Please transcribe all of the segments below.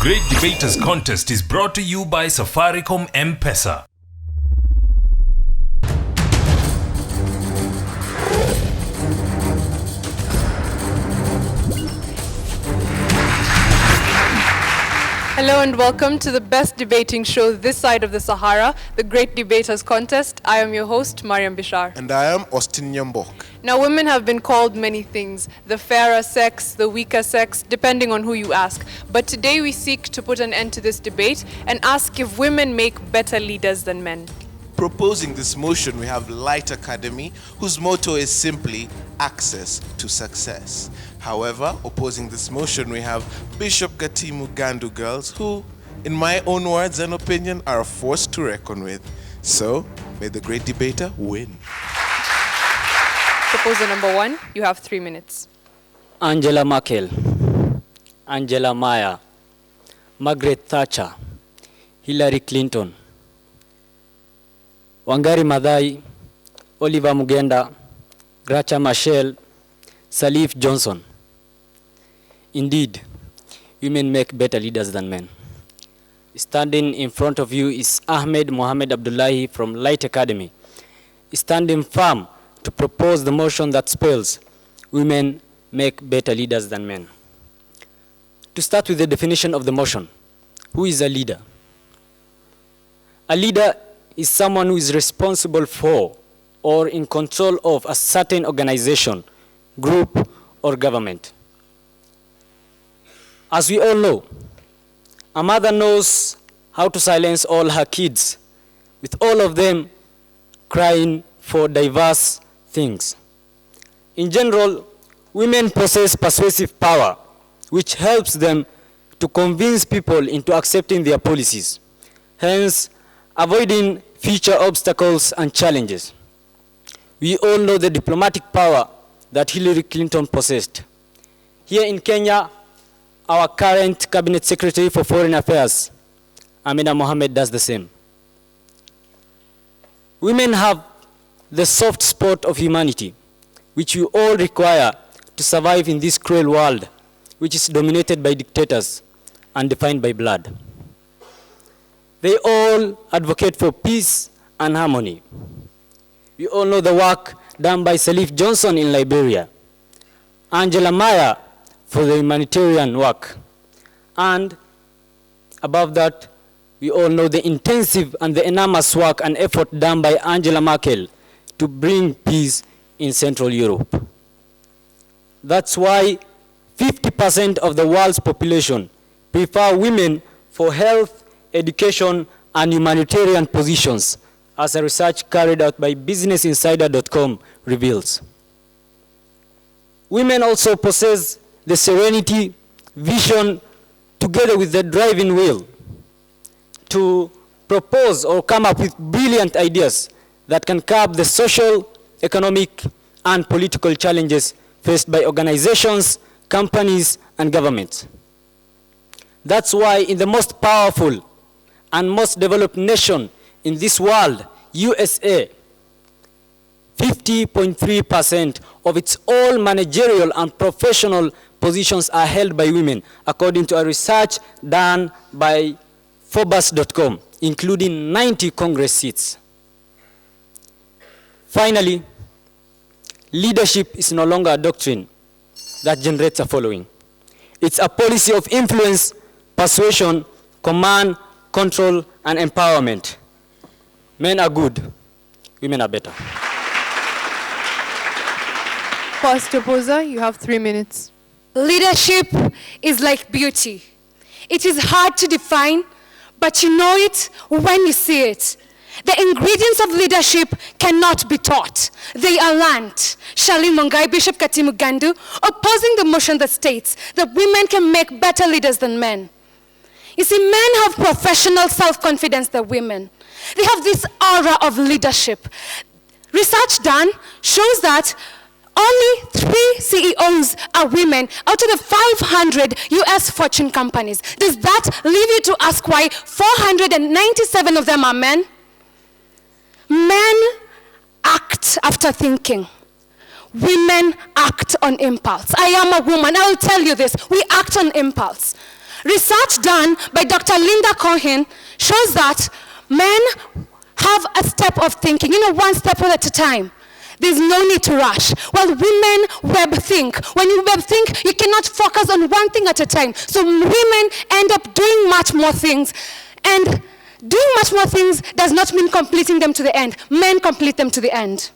Great Debaters Contest is brought to you by Safaricom M-Pesa. Hello and welcome to the best debating show this side of the Sahara, the Great Debaters Contest. I am your host, Mariam Bishar. And I am Austin Nyambok. Now, women have been called many things, the fairer sex, the weaker sex, depending on who you ask. But today we seek to put an end to this debate and ask if women make better leaders than men. Proposing this motion, we have Light Academy, whose motto is simply access to success. However, opposing this motion, we have Bishop Gatimu Ngandu girls, who, in my own words and opinion, are a force to reckon with. So, may the great debater win. Proposal number 1, you have 3 minutes. Angela Merkel, Angela Meyer, Margaret Thatcher, Hillary Clinton, Wangari Maathai, Oliver Mugenda, Gracha Machel, Salif Johnson. Indeed, women make better leaders than men. Standing in front of you is Ahmed Mohamed Abdullahi from Light Academy, standing firm to propose the motion that spells women make better leaders than men. To start with the definition of the motion, who is a leader? A leader is someone who is responsible for or in control of a certain organization, group, or government. As we all know, a mother knows how to silence all her kids, with all of them crying for diverse things. In general, women possess persuasive power, which helps them to convince people into accepting their policies, hence avoiding future obstacles and challenges. We all know the diplomatic power that Hillary Clinton possessed. Here in Kenya, our current Cabinet Secretary for Foreign Affairs, Amina Mohamed, does the same. Women have the soft spot of humanity, which we all require to survive in this cruel world, which is dominated by dictators and defined by blood. They all advocate for peace and harmony. We all know the work done by Salif Johnson in Liberia, Angela Meyer for the humanitarian work, and above that, we all know the intensive and the enormous work and effort done by Angela Merkel to bring peace in Central Europe. That's why 50% of the world's population prefer women for health, education, and humanitarian positions, as a research carried out by BusinessInsider.com reveals. Women also possess the serenity, vision, together with the driving will to propose or come up with brilliant ideas that can curb the social, economic, and political challenges faced by organizations, companies, and governments. That's why in the most powerful and most developed nation in this world, USA, 50.3% of its all managerial and professional positions are held by women, according to a research done by Forbes.com, including 90 Congress seats. Finally, leadership is no longer a doctrine that generates a following. It's a policy of influence, persuasion, command, control, and empowerment. Men are good, women are better. First opposer, you have 3 minutes. Leadership is like beauty. It is hard to define, but you know it when you see it. The ingredients of leadership cannot be taught. They are learned. Charlene Mongai, Bishop Gatimu Ngandu, opposing the motion that states that women can make better leaders than men. You see, men have professional self-confidence than women. They have this aura of leadership. Research done shows that only 3 CEOs are women out of the 500 US Fortune companies. Does that leave you to ask why 497 of them are men? Men act after thinking. Women act on impulse. I am a woman. I will tell you this. We act on impulse. Research done by Dr. Linda Cohen shows that men have a step of thinking, one step at a time. There's no need to rush. While women web think. When you web think, you cannot focus on one thing at a time. So women end up doing much more things. And doing much more things does not mean completing them to the end. Men complete them to the end.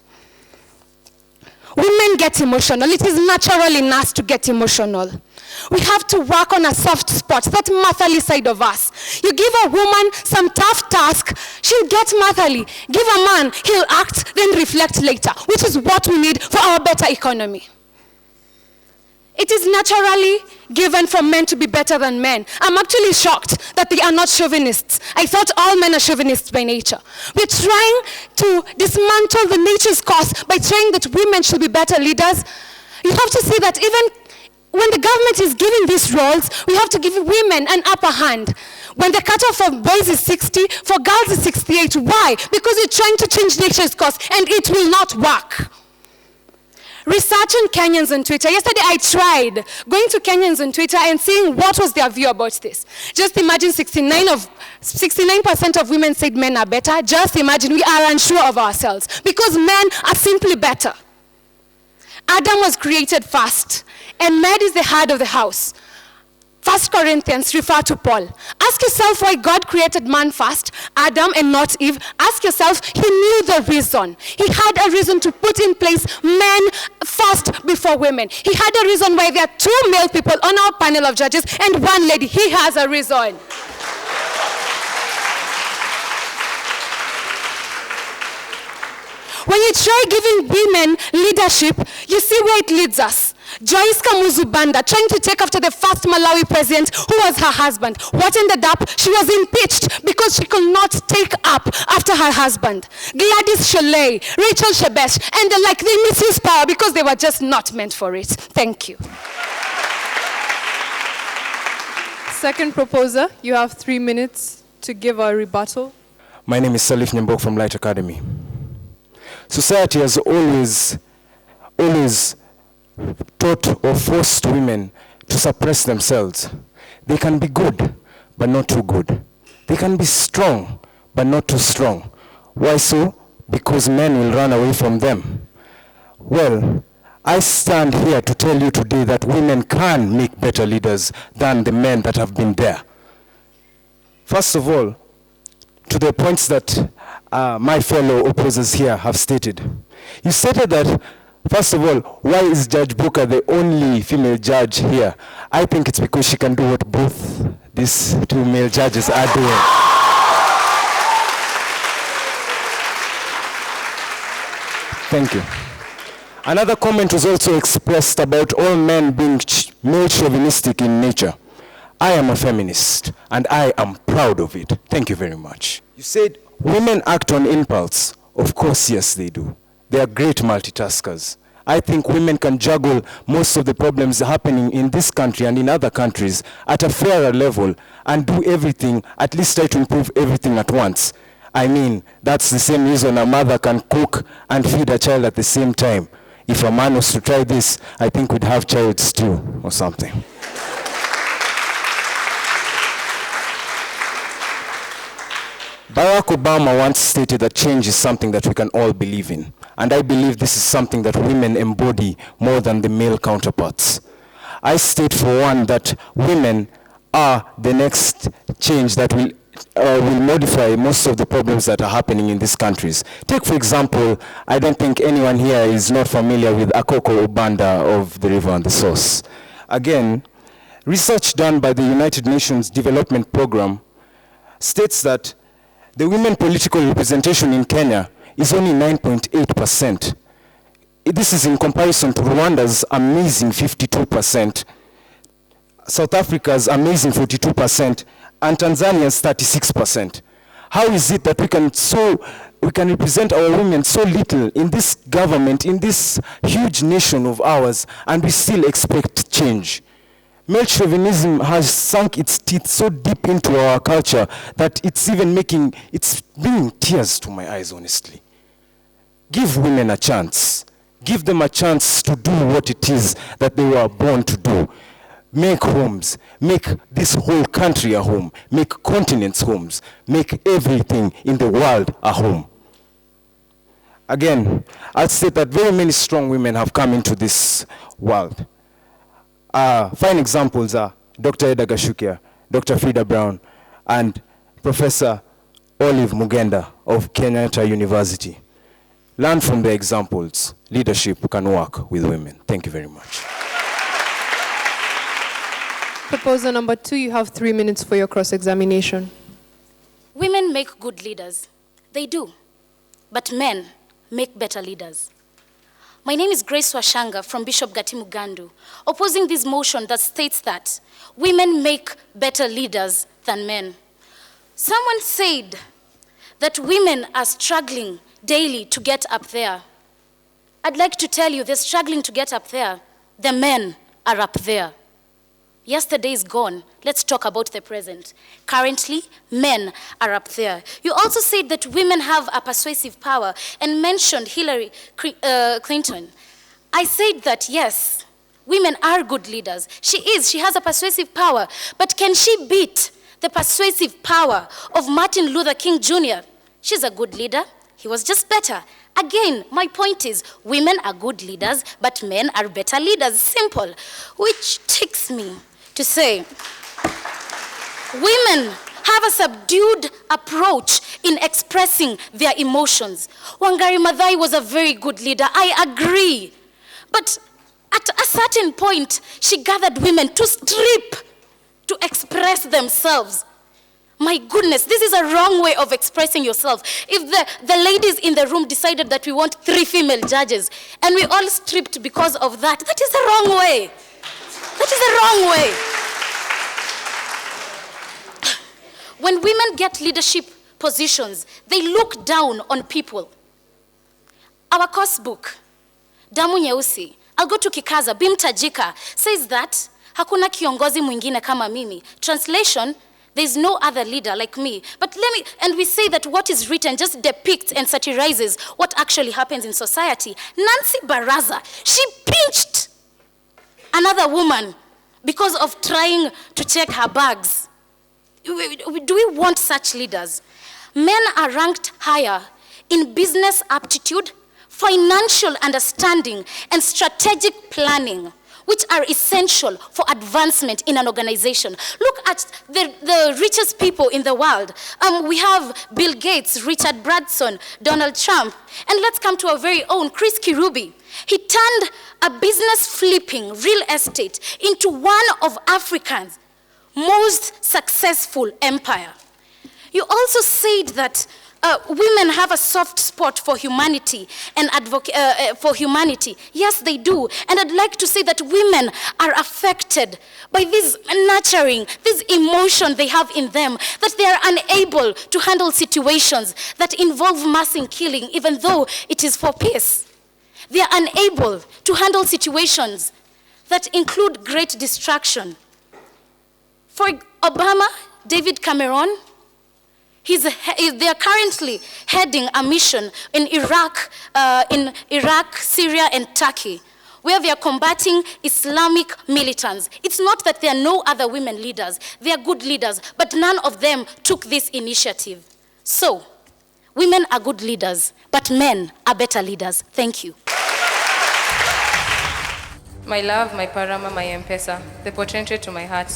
Women get emotional. It is natural in us to get emotional. We have to work on a soft spot, that motherly side of us. You give a woman some tough task, she'll get motherly. Give a man, he'll act, then reflect later, which is what we need for our better economy. It is naturally given for men to be better than men. I'm actually shocked that they are not chauvinists. I thought all men are chauvinists by nature. We're trying to dismantle the nature's cause by saying that women should be better leaders. You have to see that even when the government is giving these roles, we have to give women an upper hand. When the cutoff for boys is 60, for girls is 68. Why? Because you're trying to change nature's course, and it will not work. Researching Kenyans on Twitter. Yesterday I tried going to Kenyans on Twitter and seeing what was their view about this. Just imagine 69% of women said men are better. Just imagine we are unsure of ourselves because men are simply better. Adam was created first, and man is the head of the house. 1 Corinthians refer to Paul. Ask yourself why God created man first, Adam and not Eve. Ask yourself, he knew the reason. He had a reason to put in place men first before women. He had a reason why there are 2 male people on our panel of judges and 1 lady. He has a reason. When you try giving women leadership, you see where it leads us. Joyce Kamuzubanda trying to take after the first Malawi president who was her husband. What ended up? She was impeached because she could not take up after her husband. Gladys Sholay, Rachel Shebesh, and the like, they misuse power because they were just not meant for it. Thank you. Second proposer, you have 3 minutes to give a rebuttal. My name is Salif Nyambok from Light Academy. Society has always taught or forced women to suppress themselves. They can be good, but not too good. They can be strong, but not too strong. Why so? Because men will run away from them. Well, I stand here to tell you today that women can make better leaders than the men that have been there. First of all, to the points that my fellow opposers here have stated. You stated that, first of all, why is Judge Booker the only female judge here? I think it's because she can do what both these 2 male judges are doing. Thank you. Another comment was also expressed about all men being male chauvinistic in nature. I am a feminist, and I am proud of it. Thank you very much. You said women act on impulse. Of course, yes, they do. They are great multitaskers. I think women can juggle most of the problems happening in this country and in other countries at a fairer level and do everything, at least try to improve everything at once. I mean, that's the same reason a mother can cook and feed a child at the same time. If a man was to try this, I think we'd have child stew or something. Barack Obama once stated that change is something that we can all believe in. And I believe this is something that women embody more than the male counterparts. I state for one that women are the next change that will modify most of the problems that are happening in these countries. Take, for example, I don't think anyone here is not familiar with Akoko Obanda of the River and the Source. Again, research done by the United Nations Development Program states that the women political representation in Kenya is only 9.8%. This is in comparison to Rwanda's amazing 52%, South Africa's amazing 42%, and Tanzania's 36%. How is it that we can represent our women so little in this government, in this huge nation of ours, and we still expect change? Male chauvinism has sunk its teeth so deep into our culture that it's bringing tears to my eyes, honestly. Give women a chance. Give them a chance to do what it is that they were born to do. make homes, make this whole country a home, make continents homes, make everything in the world a home. Again, I'll state that very many strong women have come into this world. Fine examples are Dr. Eda Gashukia, Dr. Frida Brown, and Professor Olive Mugenda of Kenyatta University. Learn from their examples. Leadership can work with women. Thank you very much. Proposer number 2, you have 3 minutes for your cross-examination. Women make good leaders. They do. But men make better leaders. My name is Grace Washanga from Bishop Gatimu, Ngandu, opposing this motion that states that women make better leaders than men. Someone said that women are struggling daily to get up there. I'd like to tell you they're struggling to get up there. The men are up there. Yesterday is gone. Let's talk about the present. Currently, men are up there. You also said that women have a persuasive power and mentioned Hillary Clinton. I said that, yes, women are good leaders. She is. She has a persuasive power. But can she beat the persuasive power of Martin Luther King Jr.? She's a good leader. He was just better. Again, my point is, women are good leaders, but men are better leaders. Simple. Which takes me to say, women have a subdued approach in expressing their emotions. Wangari Maathai was a very good leader, I agree. But at a certain point, she gathered women to strip, to express themselves. My goodness, this is a wrong way of expressing yourself. If the ladies in the room decided that we want 3 female judges, and we all stripped because of that, that is the wrong way. That is the wrong way. When women get leadership positions, they look down on people. Our course book, Damu Nyeusi, I'll go to Kikaza, Bimtajika, says that hakuna kiongozi mwingine kama mimi. Translation, there's no other leader like me. But and we say that what is written just depicts and satirizes what actually happens in society. Nancy Baraza, she pinched another woman because of trying to check her bags. Do we want such leaders? Men are ranked higher in business aptitude, financial understanding, and strategic planning, which are essential for advancement in an organization. Look at the richest people in the world. We have Bill Gates, Richard Branson, Donald Trump, and let's come to our very own Chris Kirubi. He turned a business flipping real estate into one of Africa's most successful empire. You also said that women have a soft spot for humanity and for humanity. Yes, they do. And I'd like to say that women are affected by this nurturing, this emotion they have in them, that they are unable to handle situations that involve mass killing, even though it is for peace. They are unable to handle situations that include great destruction. For Obama, David Cameron, they are currently heading a mission in Iraq, Syria, and Turkey, where they are combating Islamic militants. It's not that there are no other women leaders. They are good leaders, but none of them took this initiative. So, women are good leaders, but men are better leaders. Thank you. My love, my parama, my M-Pesa, the potential to my heart,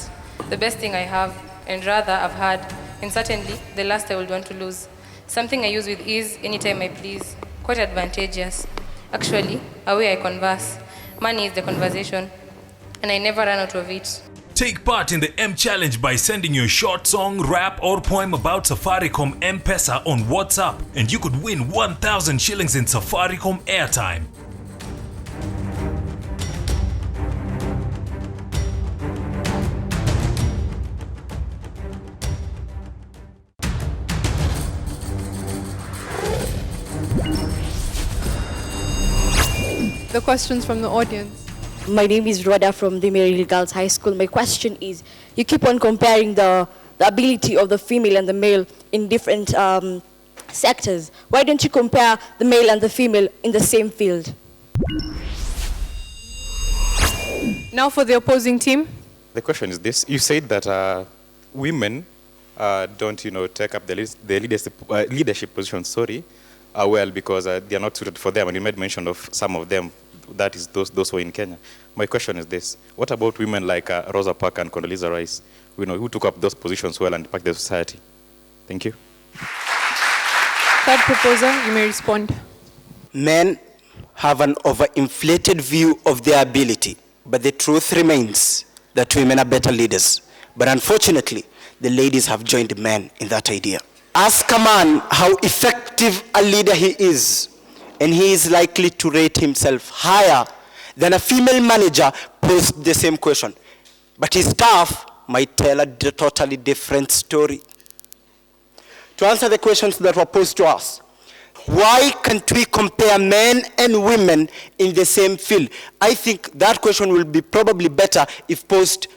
the best thing I have, and rather I've had, and certainly the last I would want to lose. Something I use with ease, anytime I please, quite advantageous. Actually, a way I converse. Money is the conversation, and I never run out of it. Take part in the M Challenge by sending your short song, rap, or poem about Safaricom M-Pesa on WhatsApp, and you could win 1,000 shillings in Safaricom airtime. The questions from the audience. My name is Rhoda from the Mary Girls High School. My question is, you keep on comparing the ability of the female and the male in different sectors. Why don't you compare the male and the female in the same field? Now for the opposing team. The question is this. You said that women don't, take up the leadership positions, well, because they are not suited for them. And you made mention of some of them, that is those who are in Kenya. My question is this. What about women like Rosa Parks and Condoleezza Rice, who took up those positions well and impacted the society? Thank you. Third proposer, you may respond. Men have an overinflated view of their ability, but the truth remains that women are better leaders. But unfortunately, the ladies have joined men in that idea. Ask a man how effective a leader he is, and he is likely to rate himself higher than a female manager posed the same question. But his staff might tell a totally different story. To answer the questions that were posed to us, why can't we compare men and women in the same field? I think that question will be probably better if posed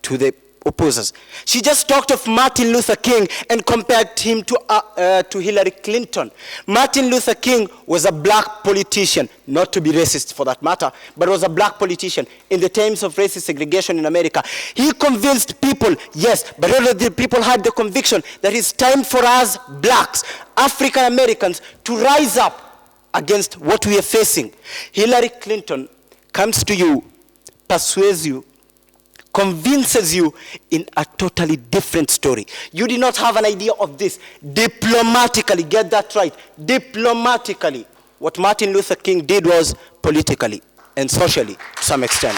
to the opposers. She just talked of Martin Luther King and compared him to Hillary Clinton. Martin Luther King was a black politician, not to be racist for that matter, but was a black politician in the times of racist segregation in America. He convinced people, yes, but all of the people had the conviction that it's time for us blacks, African Americans, to rise up against what we are facing. Hillary Clinton comes to you, persuades you, convinces you in a totally different story. You did not have an idea of this. Diplomatically, get that right, diplomatically. What Martin Luther King did was politically and socially to some extent.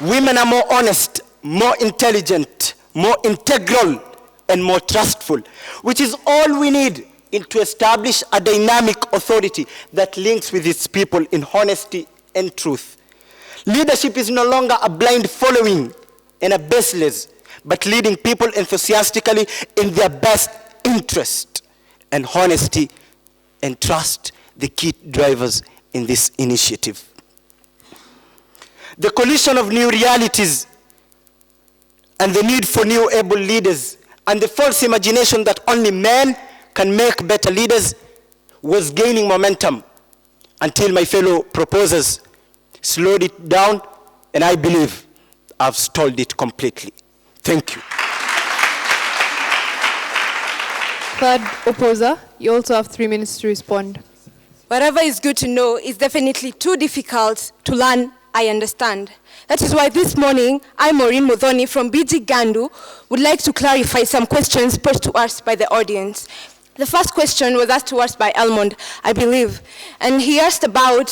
Women are more honest, more intelligent, more integral, and more trustful, which is all we need to establish a dynamic authority that links with its people in honesty and truth. Leadership is no longer a blind following and a baseless, but leading people enthusiastically in their best interest, and honesty and trust, the key drivers in this initiative. The collision of new realities and the need for new able leaders and the false imagination that only men can make better leaders was gaining momentum until my fellow proposers slowed it down, and I believe I've stalled it completely. Thank you. Third opposer, you also have 3 minutes to respond. Whatever is good to know is definitely too difficult to learn, I understand. That is why this morning, I, Maureen Muthoni from BG Ngandu, would like to clarify some questions posed to us by the audience. The first question was asked to us by Elmond, I believe, and he asked about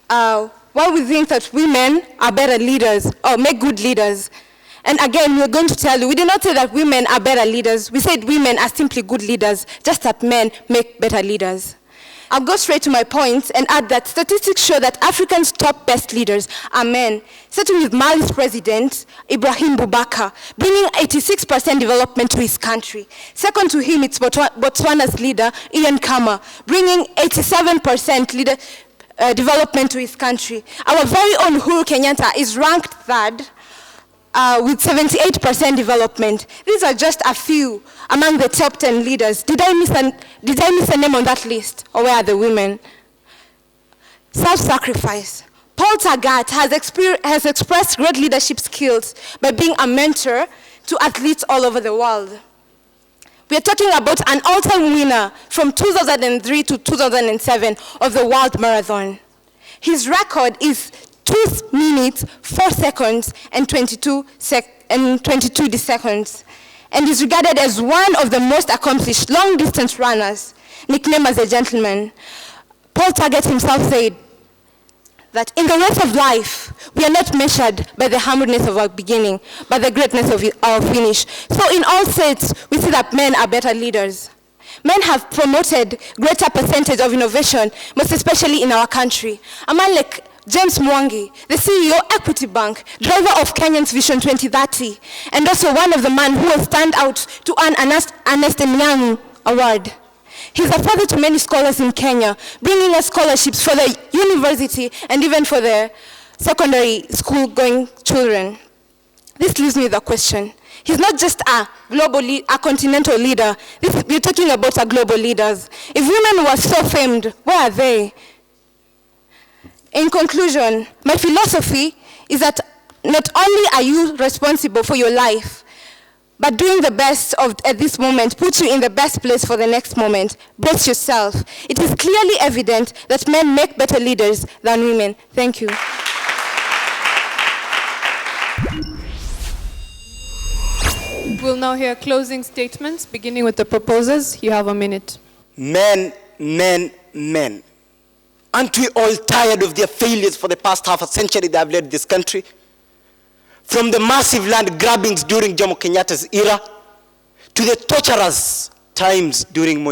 why we think that women are better leaders or make good leaders. And again, we're going to tell you, we did not say that women are better leaders. We said women are simply good leaders, just that men make better leaders. I'll go straight to my point and add that statistics show that Africa's top best leaders are men, starting with Mali's president, Ibrahim Boubacar, bringing 86% development to his country. Second to him, it's Botswana's leader, Ian Khama, bringing 87% development to his country. Our very own Uhuru Kenyatta is ranked third with 78% development. These are just a few among the top 10 leaders. Did I miss a name on that list? Or where are the women? Self-sacrifice. Paul Tagat has expressed great leadership skills by being a mentor to athletes all over the world. We are talking about an all-time winner from 2003 to 2007 of the World Marathon. His record is 2 minutes, 4 seconds, and 22 seconds, and is regarded as one of the most accomplished long-distance runners, nicknamed as a gentleman. Paul Tagat himself said that in the race of life, we are not measured by the humbleness of our beginning, but the greatness of our finish. So in all sets, we see that men are better leaders. Men have promoted greater percentage of innovation, most especially in our country. A man like James Mwangi, the CEO of Equity Bank, driver of Kenyan's Vision 2030, and also one of the men who will stand out to earn an Ernest Young Award. He's a father to many scholars in Kenya, bringing us scholarships for the university and even for the secondary school-going children. This leaves me with a question. He's not just a continental leader. We're talking about a global leaders. If women were so famed, where are they? In conclusion, my philosophy is that not only are you responsible for your life, but doing the best at this moment puts you in the best place for the next moment. Brace yourself. It is clearly evident that men make better leaders than women. Thank you. We'll now hear closing statements, beginning with the proposers. You have a minute. Men. Aren't we all tired of their failures for the past half a century that have led this country? From the massive land grabbings during Jomo Kenyatta's era, to the torturous times during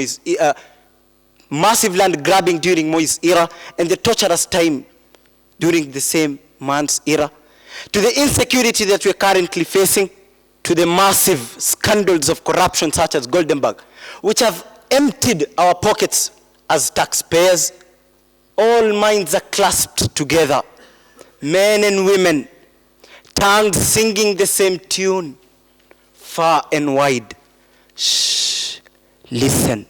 massive land grabbing during Moi's era, and the torturous time during the same man's era, to the insecurity that we're currently facing, to the massive scandals of corruption such as Goldenberg, which have emptied our pockets as taxpayers. All minds are clasped together, men and women, tongues singing the same tune, far and wide. Shh, listen,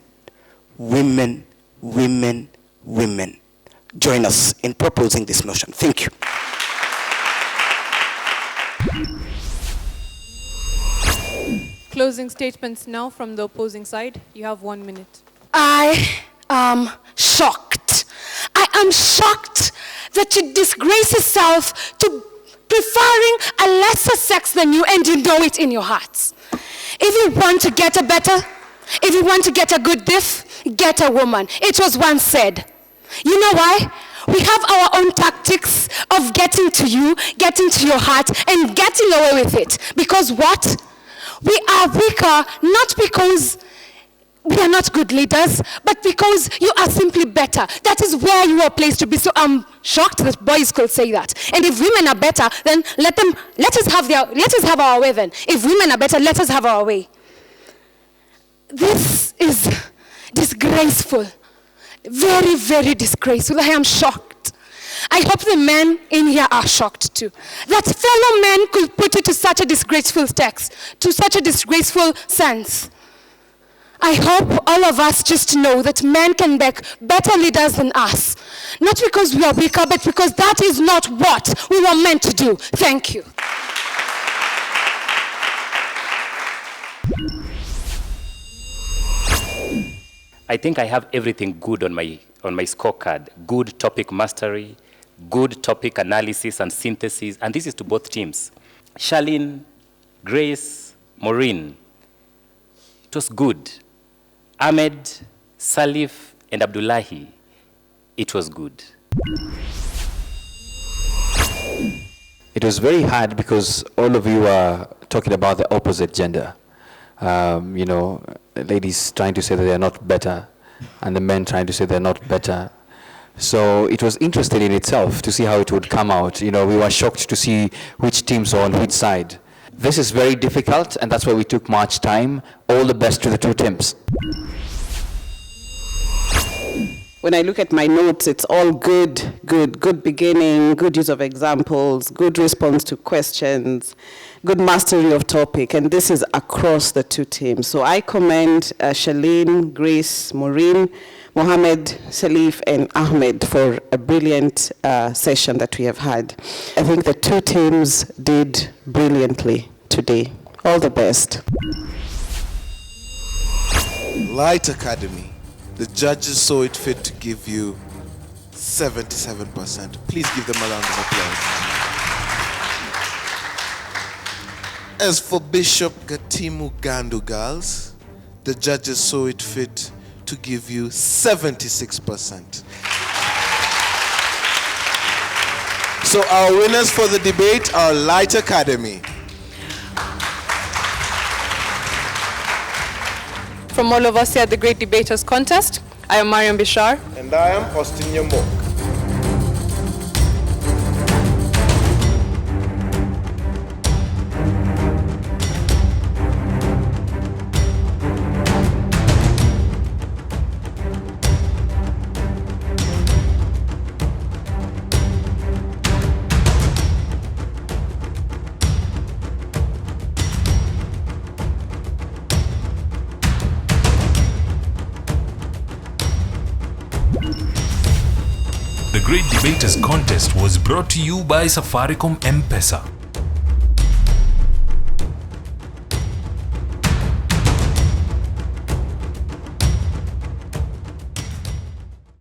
women. Join us in proposing this motion. Thank you. Closing statements now from the opposing side. You have 1 minute. I am shocked. I am shocked that you disgrace yourself to preferring a lesser sex than you, and you know it in your hearts. If you want to get a better, if you want to get a good diff, get a woman. It was once said. You know why? We have our own tactics of getting to you, getting to your heart, and getting away with it. Because what? We are weaker, not because we are not good leaders, but because you are simply better. That is where you are placed to be. So I'm shocked that boys could say that. And if women are better, then let us have our way then. If women are better, let us have our way. This is disgraceful. Very, very disgraceful. I am shocked. I hope the men in here are shocked too. That fellow men could put you to such a disgraceful text, to such a disgraceful sense. I hope all of us just know that men can make better leaders than us. Not because we are weaker, but because that is not what we were meant to do. Thank you. I think I have everything good on my scorecard. Good topic mastery, good topic analysis and synthesis, and this is to both teams. Charlene, Grace, Maureen, it was good. Ahmed, Salif, and Abdullahi, it was good. It was very hard because all of you are talking about the opposite gender. You know, ladies trying to say that they are not better, and the men trying to say they're not better. So it was interesting in itself to see how it would come out. You know, we were shocked to see which teams are on which side. This is very difficult, and that's why we took much time. All the best to the two teams. When I look at my notes, it's all good beginning, good use of examples, good response to questions, good mastery of topic, and this is across the two teams. So I commend Charlene, Grace, Maureen, Mohammed, Salif, and Ahmed for a brilliant session that we have had. I think the two teams did brilliantly today. All the best. Light Academy. The judges saw it fit to give you 77%. Please give them a round of applause. As for Bishop Gatimu Ngandu girls, the judges saw it fit to give you 76%. So our winners for the debate are Light Academy. From all of us here at the Great Debaters Contest, I am Mariam Bishar. And I am Austin Yamok. The Great Debaters Contest was brought to you by Safaricom M-Pesa.